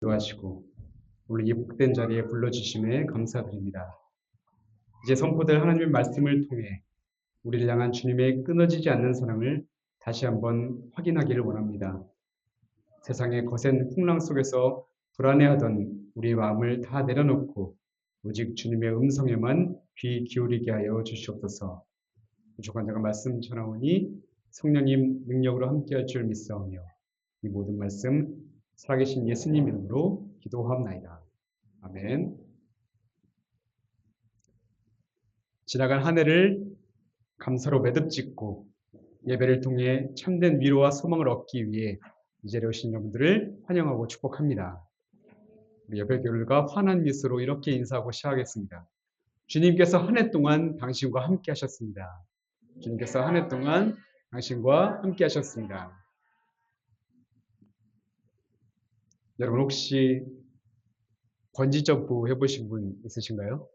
인도하시고 오늘 이 복된 자리에 불러주심에 감사드립니다. 이제 선포될 하나님의 말씀을 통해 우리를 향한 주님의 끊어지지 않는 사랑을 다시 한번 확인하기를 원합니다. 세상의 거센 풍랑 속에서 불안해하던 우리의 마음을 다 내려놓고 오직 주님의 음성에만 귀 기울이게 하여 주시옵소서. 부족한 자가 말씀 전하오니 성령님 능력으로 함께할 줄 믿사오며 이 모든 말씀 살아계신 예수님 이름으로 기도하옵나이다. 아멘. 지나간 한 해를 감사로 매듭짓고 예배를 통해 참된 위로와 소망을 얻기 위해 이 자리에 오신 여러분들을 환영하고 축복합니다. 우리 예배교회가 환한 미소로 이렇게 인사하고 시작하겠습니다. 주님께서 한 해 동안 당신과 함께 하셨습니다. 주님께서 한 해 동안 당신과 함께 하셨습니다. 여러분 혹시 번지점프 해보신 분 있으신가요?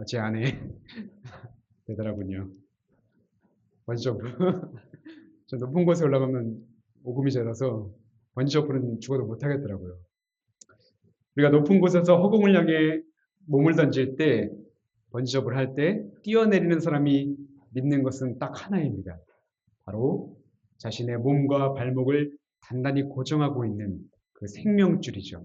제 아내 되더라군요. 번지점프. 저 높은 곳에 올라가면 오금이 젖어서 번지점프는 죽어도 못하겠더라고요. 우리가 높은 곳에서 허공을 향해 몸을 던질 때 번지점프를 할 때 뛰어내리는 사람이 믿는 것은 딱 하나입니다. 바로 자신의 몸과 발목을 단단히 고정하고 있는 그 생명줄이죠.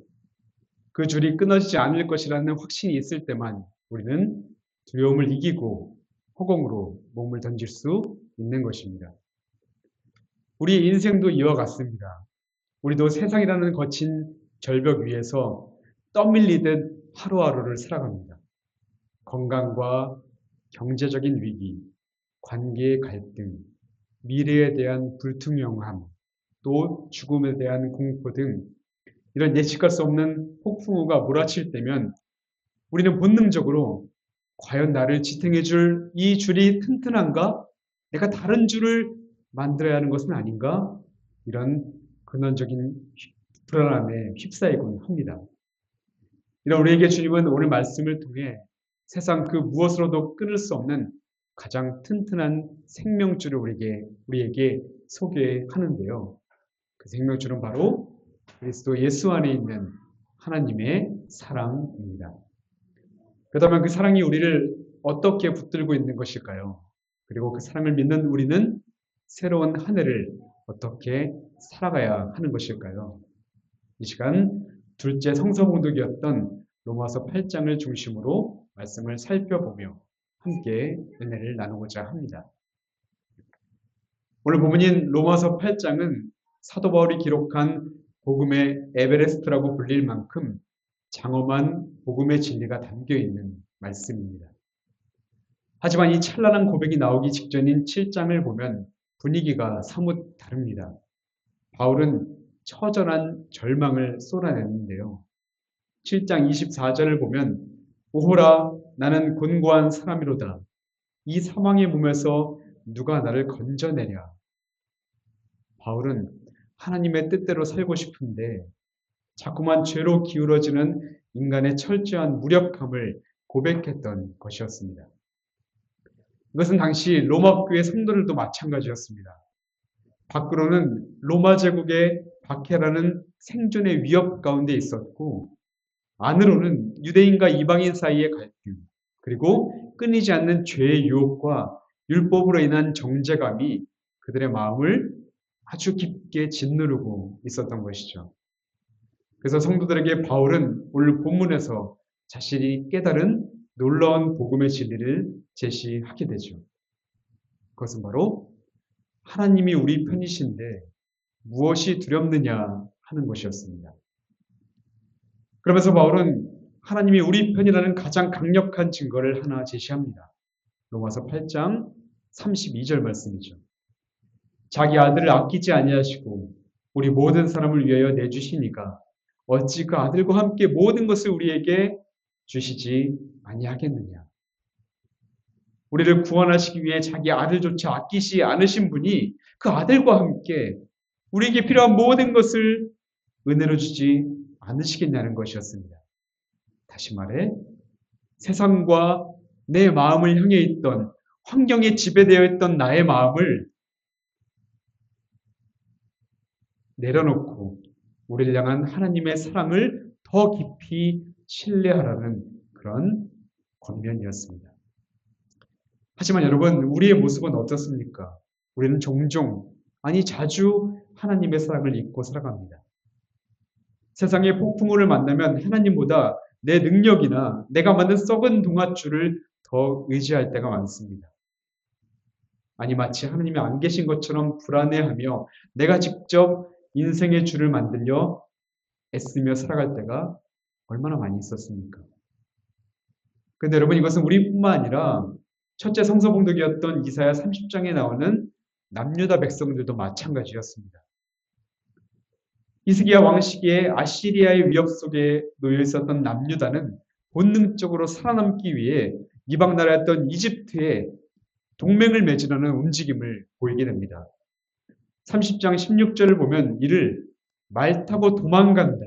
그 줄이 끊어지지 않을 것이라는 확신이 있을 때만 우리는 두려움을 이기고 허공으로 몸을 던질 수 있는 것입니다. 우리 인생도 이와 같습니다. 우리도 세상이라는 거친 절벽 위에서 떠밀리듯 하루하루를 살아갑니다. 건강과 경제적인 위기, 관계의 갈등, 미래에 대한 불투명함, 또 죽음에 대한 공포 등 이런 예측할 수 없는 폭풍우가 몰아칠 때면 우리는 본능적으로 과연 나를 지탱해 줄 이 줄이 튼튼한가? 내가 다른 줄을 만들어야 하는 것은 아닌가? 이런 근원적인 불안함에 휩싸이곤 합니다. 이런 우리에게 주님은 오늘 말씀을 통해 세상 그 무엇으로도 끊을 수 없는 가장 튼튼한 생명줄을 우리에게 소개하는데요. 그 생명줄은 바로 그리스도 예수 안에 있는 하나님의 사랑입니다. 그렇다면 그 사랑이 우리를 어떻게 붙들고 있는 것일까요? 그리고 그 사랑을 믿는 우리는 새로운 한 해를 어떻게 살아가야 하는 것일까요? 이 시간 둘째 성서봉독이었던 로마서 8장을 중심으로 말씀을 살펴보며 함께 은혜를 나누고자 합니다. 오늘 본문인 로마서 8장은 사도 바울이 기록한 복음의 에베레스트라고 불릴 만큼 장엄한 복음의 진리가 담겨있는 말씀입니다. 하지만 이 찬란한 고백이 나오기 직전인 7장을 보면 분위기가 사뭇 다릅니다. 바울은 처절한 절망을 쏟아냈는데요. 7장 24절을 보면 오호라 나는 곤고한 사람이로다. 이 사망의 몸에서 누가 나를 건져내랴. 바울은 하나님의 뜻대로 살고 싶은데 자꾸만 죄로 기울어지는 인간의 철저한 무력함을 고백했던 것이었습니다. 이것은 당시 로마 교회 성도들도 마찬가지였습니다. 밖으로는 로마 제국의 박해라는 생존의 위협 가운데 있었고 안으로는 유대인과 이방인 사이의 갈등 그리고 끊이지 않는 죄의 유혹과 율법으로 인한 정죄감이 그들의 마음을 아주 깊게 짓누르고 있었던 것이죠. 그래서 성도들에게 바울은 오늘 본문에서 자신이 깨달은 놀라운 복음의 진리를 제시하게 되죠. 그것은 바로 하나님이 우리 편이신데 무엇이 두렵느냐 하는 것이었습니다. 그러면서 바울은 하나님이 우리 편이라는 가장 강력한 증거를 하나 제시합니다. 로마서 8장 32절 말씀이죠. 자기 아들을 아끼지 아니하시고 우리 모든 사람을 위하여 내주시니까 어찌 그 아들과 함께 모든 것을 우리에게 주시지 아니하겠느냐. 우리를 구원하시기 위해 자기 아들조차 아끼지 않으신 분이 그 아들과 함께 우리에게 필요한 모든 것을 은혜로 주지 않으시겠냐는 것이었습니다. 다시 말해 세상과 내 마음을 향해 있던 환경에 지배되어 있던 나의 마음을 내려놓고 우리를 향한 하나님의 사랑을 더 깊이 신뢰하라는 그런 권면이었습니다. 하지만 여러분, 우리의 모습은 어떻습니까? 우리는 종종, 아니 자주 하나님의 사랑을 잊고 살아갑니다. 세상의 폭풍우를 만나면 하나님보다 내 능력이나 내가 만든 썩은 동아줄을 더 의지할 때가 많습니다. 아니 마치 하나님이 안 계신 것처럼 불안해하며 내가 직접 인생의 줄을 만들려 애쓰며 살아갈 때가 얼마나 많이 있었습니까? 그런데 여러분, 이것은 우리뿐만 아니라 첫째 성서봉독이었던 이사야 30장에 나오는 남유다 백성들도 마찬가지였습니다. 히스기야 왕 시기에 아시리아의 위협 속에 놓여 있었던 남유다는 본능적으로 살아남기 위해 이방 나라였던 이집트에 동맹을 맺으려는 움직임을 보이게 됩니다. 30장 16절을 보면 이를 말 타고 도망간다,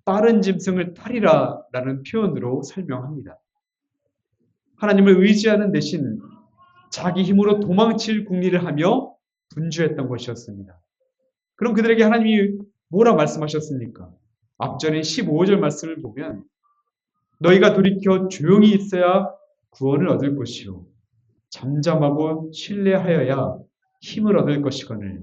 빠른 짐승을 타리라 라는 표현으로 설명합니다. 하나님을 의지하는 대신 자기 힘으로 도망칠 궁리를 하며 분주했던 것이었습니다. 그럼 그들에게 하나님이 뭐라 말씀하셨습니까? 앞전인 15절 말씀을 보면 너희가 돌이켜 조용히 있어야 구원을 얻을 것이요 잠잠하고 신뢰하여야 힘을 얻을 것이거늘.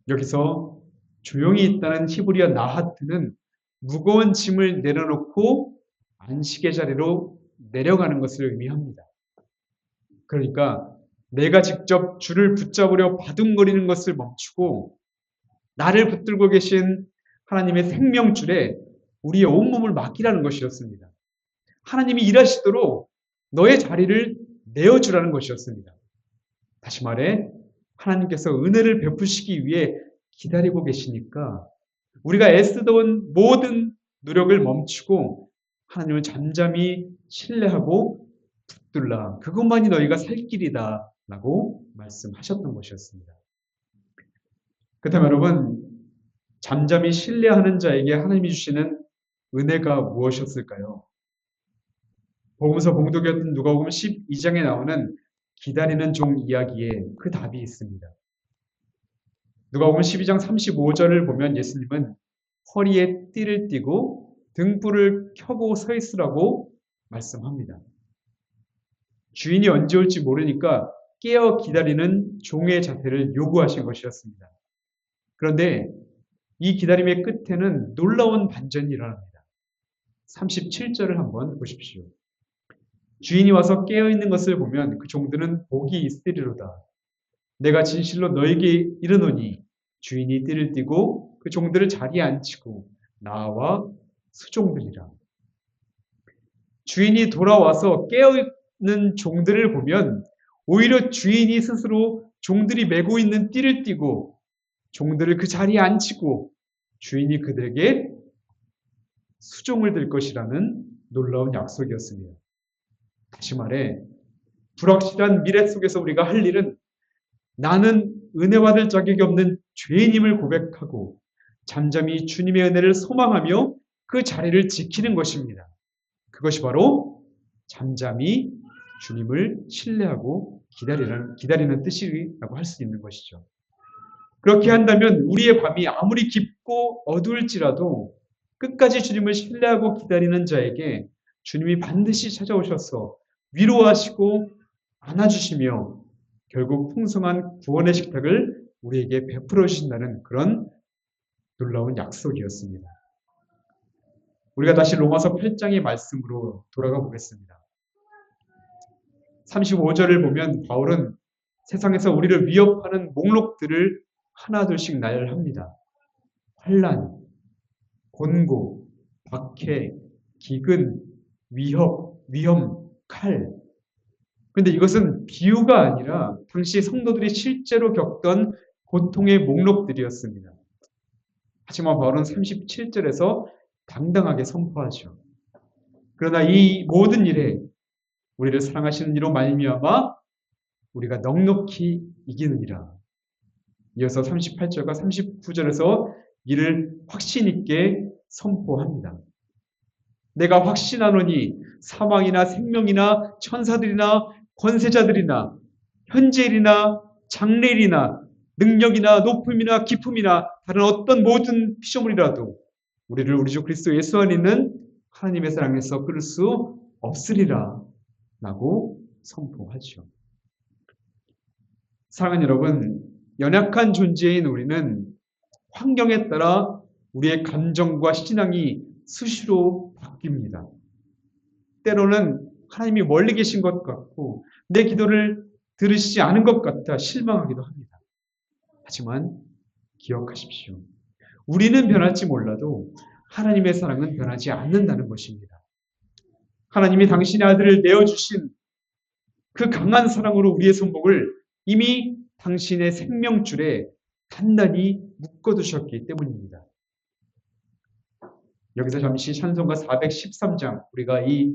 여기서 조용히 있다는 히브리어 나하트는 무거운 짐을 내려놓고 안식의 자리로 내려가는 것을 의미합니다. 그러니까 내가 직접 줄을 붙잡으려 바둥거리는 것을 멈추고 나를 붙들고 계신 하나님의 생명줄에 우리의 온몸을 맡기라는 것이었습니다. 하나님이 일하시도록 너의 자리를 내어주라는 것이었습니다. 다시 말해 하나님께서 은혜를 베푸시기 위해 기다리고 계시니까 우리가 애쓰던 모든 노력을 멈추고 하나님을 잠잠히 신뢰하고 붙들라. 그것만이 너희가 살 길이다 라고 말씀하셨던 것이었습니다. 그렇다면 여러분, 잠잠히 신뢰하는 자에게 하나님이 주시는 은혜가 무엇이었을까요? 복음서 봉독이었던 누가복음 12장에 나오는 기다리는 종 이야기에 그 답이 있습니다. 누가복음 12장 35절을 보면 예수님은 허리에 띠를 띠고 등불을 켜고 서 있으라고 말씀합니다. 주인이 언제 올지 모르니까 깨어 기다리는 종의 자세를 요구하신 것이었습니다. 그런데 이 기다림의 끝에는 놀라운 반전이 일어납니다. 37절을 한번 보십시오. 주인이 와서 깨어있는 것을 보면 그 종들은 복이 있으리로다. 내가 진실로 너에게 이르노니 주인이 띠를 띠고 그 종들을 자리에 앉히고 나와 수종들이라. 주인이 돌아와서 깨어있는 종들을 보면 오히려 주인이 스스로 종들이 메고 있는 띠를 띠고 종들을 그 자리에 앉히고 주인이 그들에게 수종을 들 것이라는 놀라운 약속이었습니다. 다시 말해 불확실한 미래 속에서 우리가 할 일은 나는 은혜 받을 자격이 없는 죄인임을 고백하고 잠잠히 주님의 은혜를 소망하며 그 자리를 지키는 것입니다. 그것이 바로 잠잠히 주님을 신뢰하고 기다리는 뜻이라고 할 수 있는 것이죠. 그렇게 한다면 우리의 밤이 아무리 깊고 어두울지라도 끝까지 주님을 신뢰하고 기다리는 자에게 주님이 반드시 찾아오셔서 위로하시고 안아주시며 결국 풍성한 구원의 식탁을 우리에게 베풀어 주신다는 그런 놀라운 약속이었습니다. 우리가 다시 로마서 8장의 말씀으로 돌아가 보겠습니다. 35절을 보면 바울은 세상에서 우리를 위협하는 목록들을 하나둘씩 나열합니다. 환난, 곤고, 박해, 기근, 위험, 칼. 그런데 이것은 비유가 아니라 당시 성도들이 실제로 겪던 고통의 목록들이었습니다. 하지만 바울은 37절에서 당당하게 선포하죠. 그러나 이 모든 일에 우리를 사랑하시는 이로 말미암아 우리가 넉넉히 이기느니라. 이어서 38절과 39절에서 이를 확신 있게 선포합니다. 내가 확신하노니 사망이나 생명이나 천사들이나 권세자들이나 현재일이나 장래일이나 능력이나 높음이나 기품이나 다른 어떤 모든 피조물이라도 우리를 우리 주 그리스도 예수 안에 있는 하나님의 사랑에서 끊을 수 없으리라 라고 선포하죠. 사랑하는 여러분, 연약한 존재인 우리는 환경에 따라 우리의 감정과 신앙이 수시로 바뀝니다. 때로는 하나님이 멀리 계신 것 같고 내 기도를 들으시지 않은 것 같아 실망하기도 합니다. 하지만 기억하십시오. 우리는 변할지 몰라도 하나님의 사랑은 변하지 않는다는 것입니다. 하나님이 당신의 아들을 내어주신 그 강한 사랑으로 우리의 손목을 이미 당신의 생명줄에 단단히 묶어두셨기 때문입니다. 여기서 잠시 찬송가 413장, 우리가 이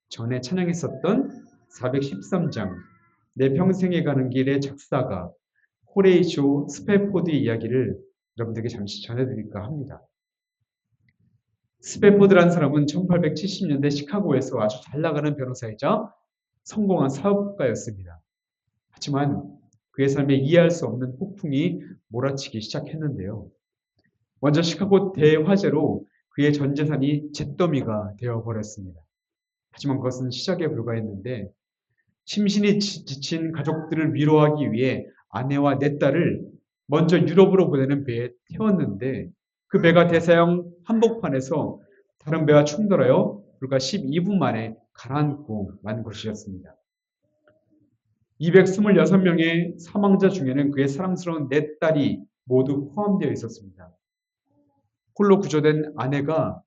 전에 찬양했었던 413장, 내 평생에 가는 길의 작사가 호레이쇼 스페포드의 이야기를 여러분들에게 잠시 전해드릴까 합니다. 스페포드라는 사람은 1870년대 시카고에서 아주 잘 나가는 변호사이자 성공한 사업가였습니다. 하지만 그의 삶에 이해할 수 없는 폭풍이 몰아치기 시작했는데요. 먼저 시카고 대화재로 그의 전 재산이 잿더미가 되어버렸습니다. 하지만 그것은 시작에 불과했는데 심신이 지친 가족들을 위로하기 위해 아내와 네 딸을 먼저 유럽으로 보내는 배에 태웠는데 그 배가 대서양 한복판에서 다른 배와 충돌하여 불과 12분 만에 가라앉고 만 것이었습니다. 226명의 사망자 중에는 그의 사랑스러운 네 딸이 모두 포함되어 있었습니다. 홀로 구조된 아내가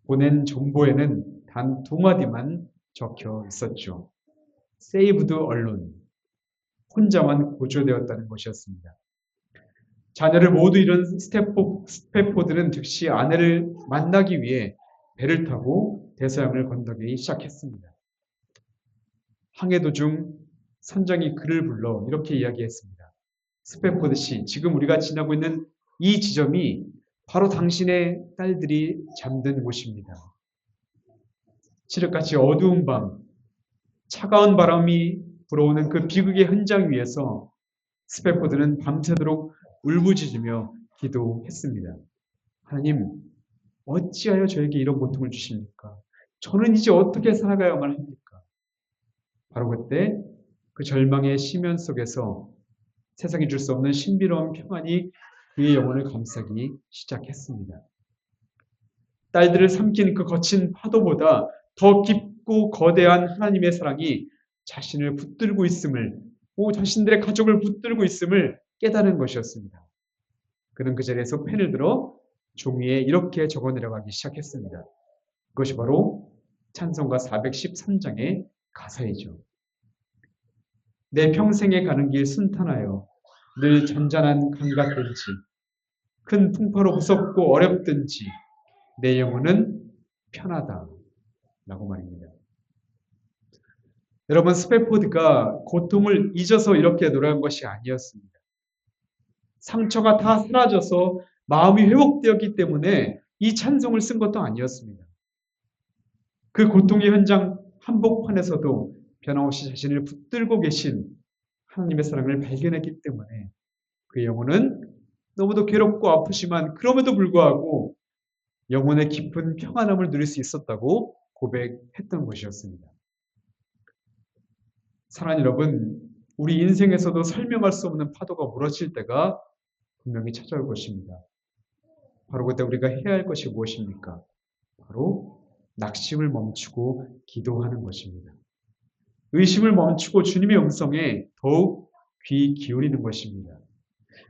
보낸 정보에는 단 두 마디만 적혀 있었죠. Saved alone. 혼자만 구조되었다는 것이었습니다. 자녀를 모두 잃은 스태포드는 즉시 아내를 만나기 위해 배를 타고 대서양을 건너기 시작했습니다. 항해 도중 선장이 그를 불러 이렇게 이야기했습니다. 스태포드 씨, 지금 우리가 지나고 있는 이 지점이 바로 당신의 딸들이 잠든 곳입니다. 칠흑같이 어두운 밤, 차가운 바람이 불어오는 그 비극의 현장 위에서 스태포드는 밤새도록 울부짖으며 기도했습니다. 하나님, 어찌하여 저에게 이런 고통을 주십니까? 저는 이제 어떻게 살아가야만 합니까? 바로 그때 그 절망의 심연 속에서 세상이 줄 수 없는 신비로운 평안이 그의 영혼을 감싸기 시작했습니다. 딸들을 삼킨 그 거친 파도보다 더 깊고 거대한 하나님의 사랑이 자신을 붙들고 있음을, 자신들의 가족을 붙들고 있음을 깨달은 것이었습니다. 그는 그 자리에서 펜을 들어 종이에 이렇게 적어 내려가기 시작했습니다. 그것이 바로 찬송가 413장의 가사이죠. 내 평생에 가는 길 순탄하여 늘 잔잔한 강 같든지 큰 풍파로 무섭고 어렵든지 내 영혼은 편하다 라고 말입니다. 여러분, 스태포드가 고통을 잊어서 이렇게 노래한 것이 아니었습니다. 상처가 다 사라져서 마음이 회복되었기 때문에 이 찬송을 쓴 것도 아니었습니다. 그 고통의 현장 한복판에서도 변함없이 자신을 붙들고 계신 하나님의 사랑을 발견했기 때문에 그의 영혼은 너무도 괴롭고 아프지만 그럼에도 불구하고 영혼의 깊은 평안함을 누릴 수 있었다고 고백했던 것이었습니다. 사랑하는 여러분, 우리 인생에서도 설명할 수 없는 파도가 몰아칠 때가 분명히 찾아올 것입니다. 바로 그때 우리가 해야 할 것이 무엇입니까? 바로 낙심을 멈추고 기도하는 것입니다. 의심을 멈추고 주님의 음성에 더욱 귀 기울이는 것입니다.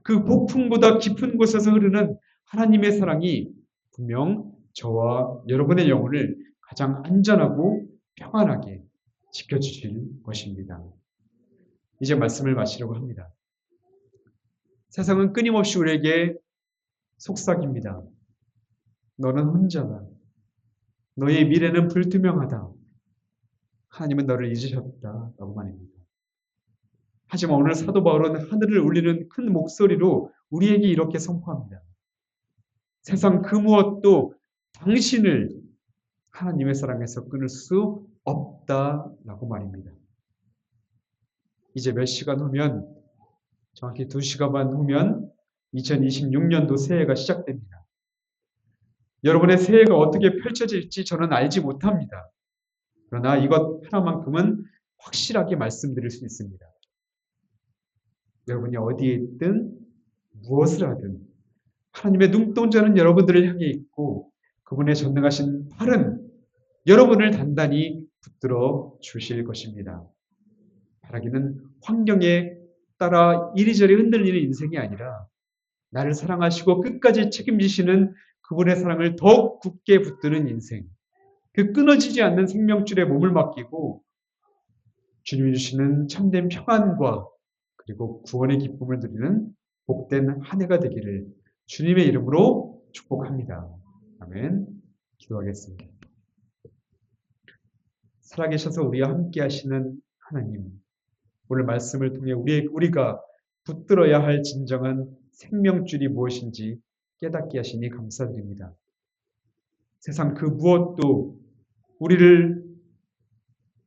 그 폭풍보다 깊은 곳에서 흐르는 하나님의 사랑이 분명 저와 여러분의 영혼을 가장 안전하고 평안하게 지켜주실 것입니다. 이제 말씀을 마치려고 합니다. 세상은 끊임없이 우리에게 속삭입니다. 너는 혼자다. 너의 미래는 불투명하다. 하나님은 너를 잊으셨다. 라고 말입니다. 하지만 오늘 사도 바울은 하늘을 울리는 큰 목소리로 우리에게 이렇게 선포합니다. 세상 그 무엇도 당신을 하나님의 사랑에서 끊을 수 없다라고 말입니다. 이제 몇 시간 후면 정확히 2시간 반 후면 2026년도 새해가 시작됩니다. 여러분의 새해가 어떻게 펼쳐질지 저는 알지 못합니다. 그러나 이것 하나만큼은 확실하게 말씀드릴 수 있습니다. 여러분이 어디에 있든 무엇을 하든 하나님의 눈동자는 여러분들을 향해 있고 그분의 전능하신 팔은 여러분을 단단히 붙들어 주실 것입니다. 바라기는 환경에 따라 이리저리 흔들리는 인생이 아니라 나를 사랑하시고 끝까지 책임지시는 그분의 사랑을 더욱 굳게 붙드는 인생, 그 끊어지지 않는 생명줄에 몸을 맡기고 주님이 주시는 참된 평안과 그리고 구원의 기쁨을 누리는 복된 한 해가 되기를 주님의 이름으로 축복합니다. 아멘. 기도하겠습니다. 살아계셔서 우리와 함께 하시는 하나님, 오늘 말씀을 통해 우리가 붙들어야 할 진정한 생명줄이 무엇인지 깨닫게 하시니 감사드립니다. 세상 그 무엇도 우리를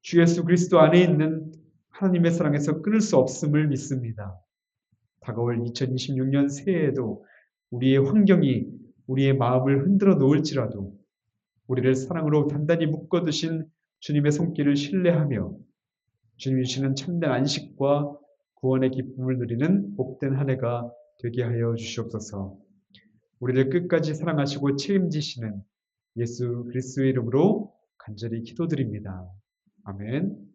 주 예수 그리스도 안에 있는 하나님의 사랑에서 끊을 수 없음을 믿습니다. 다가올 2026년 새해에도 우리의 환경이 우리의 마음을 흔들어 놓을지라도 우리를 사랑으로 단단히 묶어두신 주님의 손길을 신뢰하며 주님이 주시는 참된 안식과 구원의 기쁨을 누리는 복된 한 해가 되게 하여 주시옵소서. 우리를 끝까지 사랑하시고 책임지시는 예수 그리스도의 이름으로 간절히 기도드립니다. 아멘.